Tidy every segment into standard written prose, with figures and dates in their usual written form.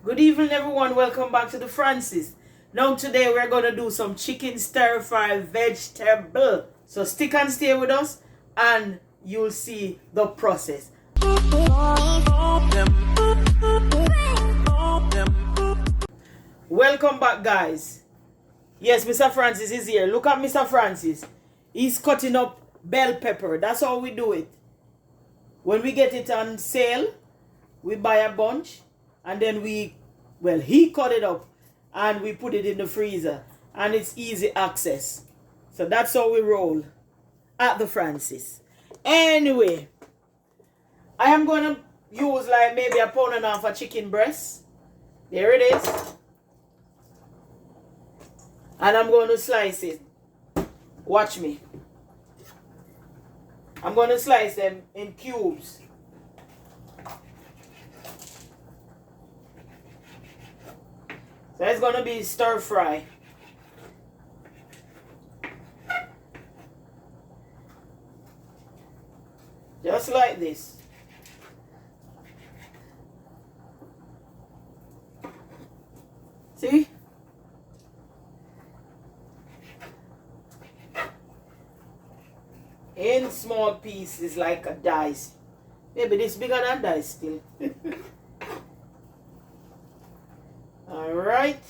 Good evening, everyone. Welcome back to the Francis. Now, today we're going to do some chicken stir fry vegetable. So, stick and stay with us, and you'll see the process. Welcome back, guys. Yes, Mr. Francis is here. Look at Mr. Francis. He's cutting up bell pepper. That's how we do it. When we get it on sale, we buy a bunch, and then he cut it up and we put it in the freezer, and it's easy access. So that's how we roll at the Francis. Anyway, I am going to use like maybe a pound and a half of chicken breast. There it is. And I'm going to slice it. Watch me. I'm going to slice them in cubes. So it's going to be stir fry. Just like this. See? In small pieces like a dice. Maybe this bigger than dice still. Alright.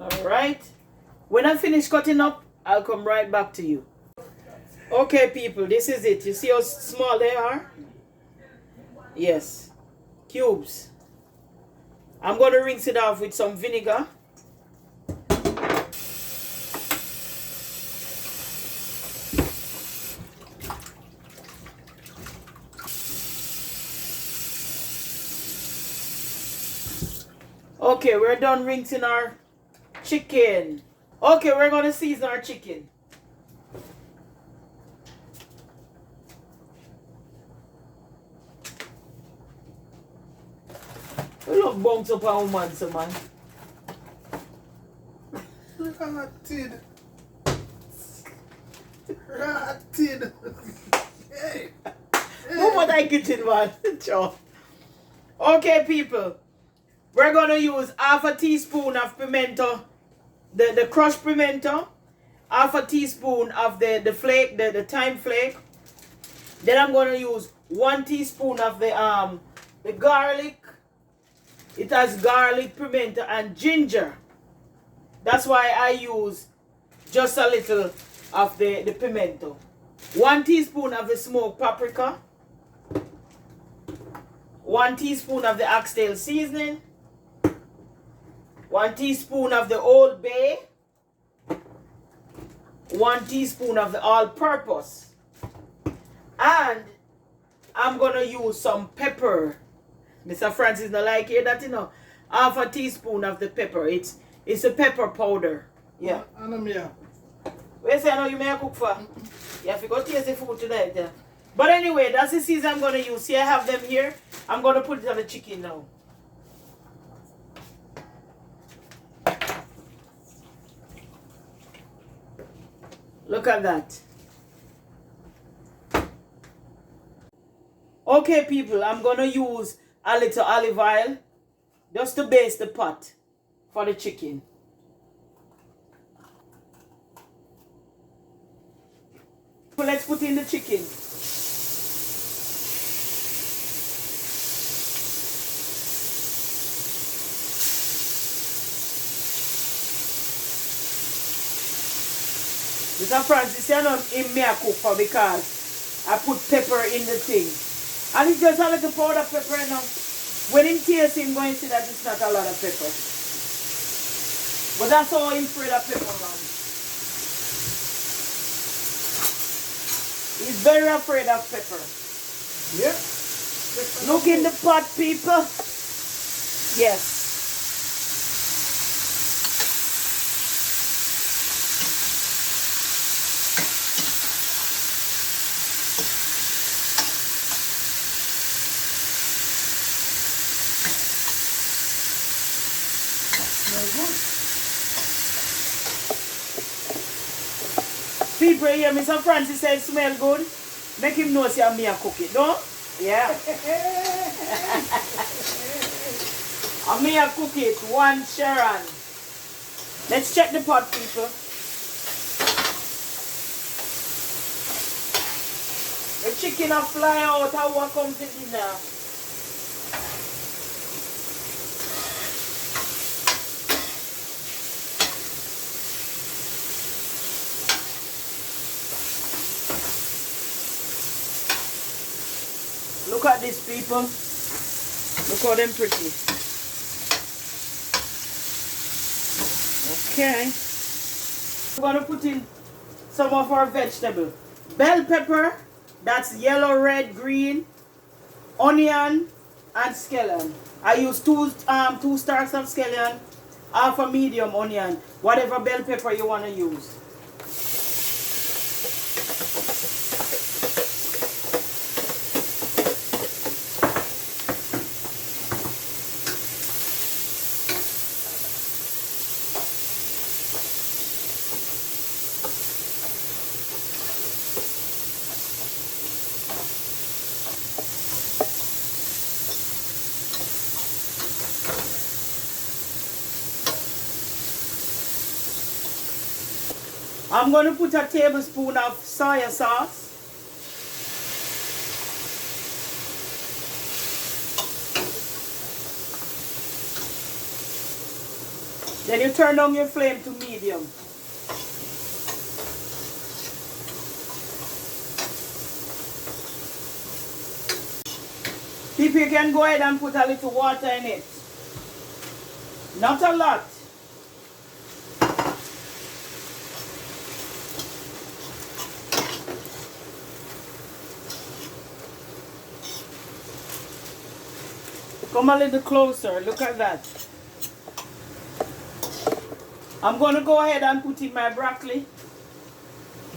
Alright. When I finish cutting up, I'll come right back to you. Okay, people, this is it. You see how small they are? Yes. Cubes. I'm going to rinse it off with some vinegar. Okay, we're done rinsing our chicken. Okay, we're going to season our chicken. We don't bounce up a woman, so man. Rotted. Rotted. Hey. Move what I get in, man. Okay, people. We're going to use half a teaspoon of pimento, the crushed pimento, half a teaspoon of the flake, the thyme flake. Then I'm going to use 1 teaspoon of the garlic. It has garlic, pimento, and ginger. That's why I use just a little of the pimento. 1 teaspoon of the smoked paprika. 1 teaspoon of the oxtail seasoning. 1 teaspoon of the Old Bay. 1 teaspoon of the all-purpose. And I'm going to use some pepper. Mr. Francis not like it, that, you know. Half a teaspoon of the pepper. It's a pepper powder. Yeah. Where say I know you may cook for? You have to go taste the food tonight. Yeah. But anyway, that's the season I'm going to use. See, I have them here. I'm going to put it on the chicken now. Look at that. Okay, people, I'm going to use a little olive oil just to baste the pot for the chicken. So let's put in the chicken. Mr. Francis, you know him me a cook for because I put pepper in the thing. And it's just a little powder pepper now. When him taste him going to see that it's not a lot of pepper. But that's how I'm afraid of pepper, man. He's very afraid of pepper. Yeah. Look in the pot, people. Yes. People here, Mr. Francis says smell good. Make him know say me a cook it, no? Yeah. I'm here cook it. One Sharon. Let's check the pot, people. The chicken will fly out. How what comes to dinner? Look at this, people. Look how them pretty. Okay. We're going to put in some of our vegetable. Bell pepper, that's yellow, red, green, onion, and scallion. I use two stalks of scallion, half a medium onion, whatever bell pepper you want to use. I'm going to put a tablespoon of soy sauce. Then you turn down your flame to medium. People, you can go ahead and put a little water in it. Not a lot. Come a little closer. Look at that. I'm going to go ahead and put in my broccoli.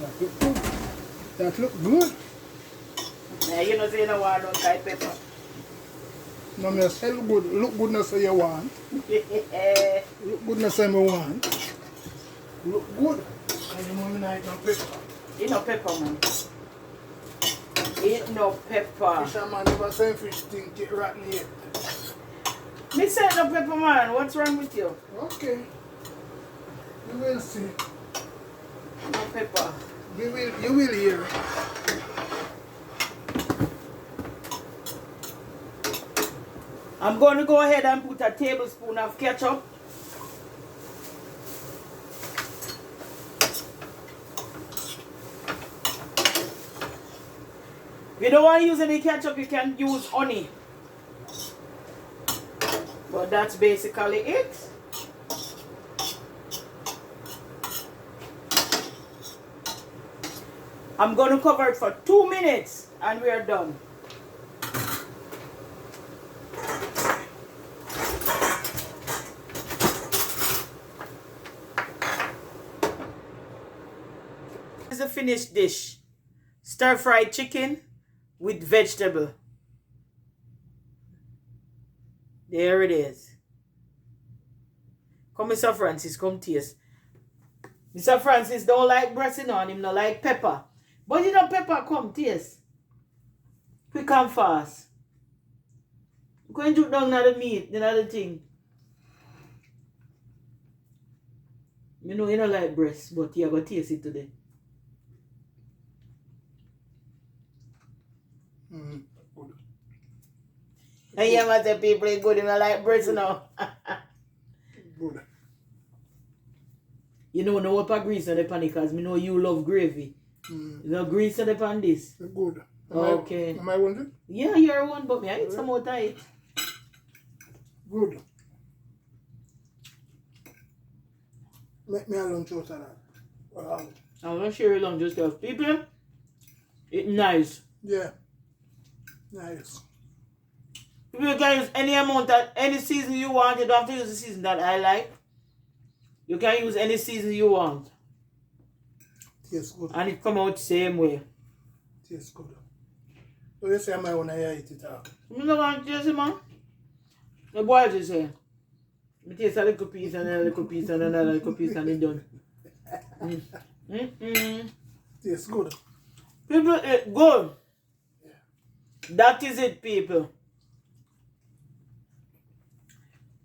That look good. That look good. Yeah, you know, say you don't want no type pepper. No, me say look good. Look good no say you want. Look good no say me want. Look good. And you know me not eat no pepper. Eat no pepper, man. Eat no pepper. Fisherman never say fish think it rotten yet. Me said no pepper, man. What's wrong with you? Okay. We will see. No pepper. You will hear. I'm going to go ahead and put a tablespoon of ketchup. If you don't want to use any ketchup, you can use honey. But that's basically it. I'm going to cover it for 2 minutes and we are done. This is a finished dish. Stir-fried chicken with vegetable. There it is. Come, Mr. Francis, come taste. Mr. Francis don't like breast on him, no like pepper. But you know pepper, come taste. Quick and fast. You can do down the meat, the thing. You know you don't like breast, but you are going to taste it today. Good. And you must say people is good, you don't like breast now. Good. You know, no upper grease on the pan because me know you love gravy. No grease on the pan this. Good. Okay. Am I one? Yeah, you're one, but me I eat some more tight. Good. Make me a lunch out of that. Wow. I'm going to share it on just because people, it's nice. Yeah. Nice. You can use any amount of any season you want. You don't have to use the season that I like. You can use any season you want. Tastes good. And it come out same way. Tastes good. So you say I might want to eat it out. You don't want to taste it, man? The boy just say, I taste a little piece and a little piece and another little piece and it's done. Tastes good. People, it's good. Yeah. That is it, people.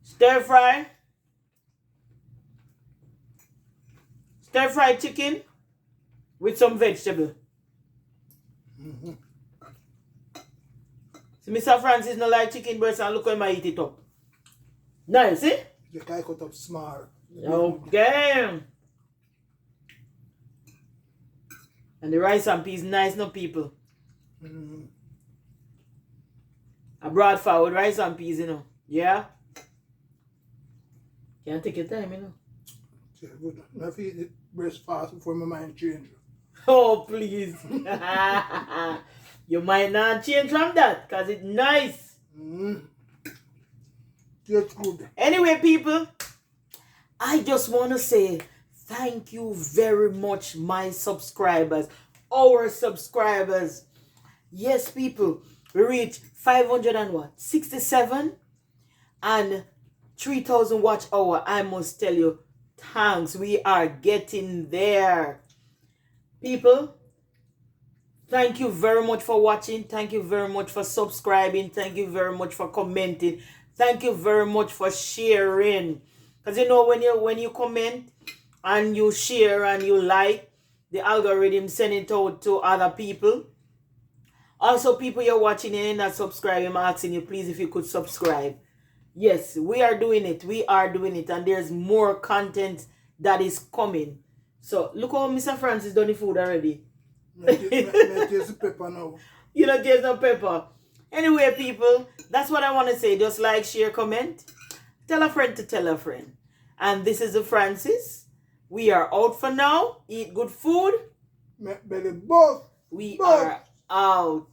Stir fry. Stir fry chicken with some vegetable. So Mr. Francis no like chicken breast and look how I eat it up. Nice, eh? You can cut up small. Okay. And the rice and peas nice, no people. I brought forward rice and peas, you know. Yeah. Can't take your time, you know. Yeah, good. I feed it breast fast before my mind change. Oh, please. You might not change from that because it's nice. That's good. Anyway, people, I just want to say thank you very much, my subscribers, our subscribers. Yes, people, we reached 567 and 3,000 watch hour. I must tell you, thanks. We are getting there. People, thank you very much for watching. Thank you very much for subscribing. Thank you very much for commenting. Thank you very much for sharing. Because you know, when you comment and you share and you like, the algorithm send it out to other people. Also, people you're watching and not subscribing, I'm asking you please if you could subscribe. Yes, we are doing it. We are doing it. And there's more content that is coming. So, look how Mr. Francis done the food already. I taste the pepper now. You don't taste no pepper. Anyway, people, that's what I want to say. Just like, share, comment. Tell a friend to tell a friend. And this is the Francis. We are out for now. Eat good food. Make belly both. We are out.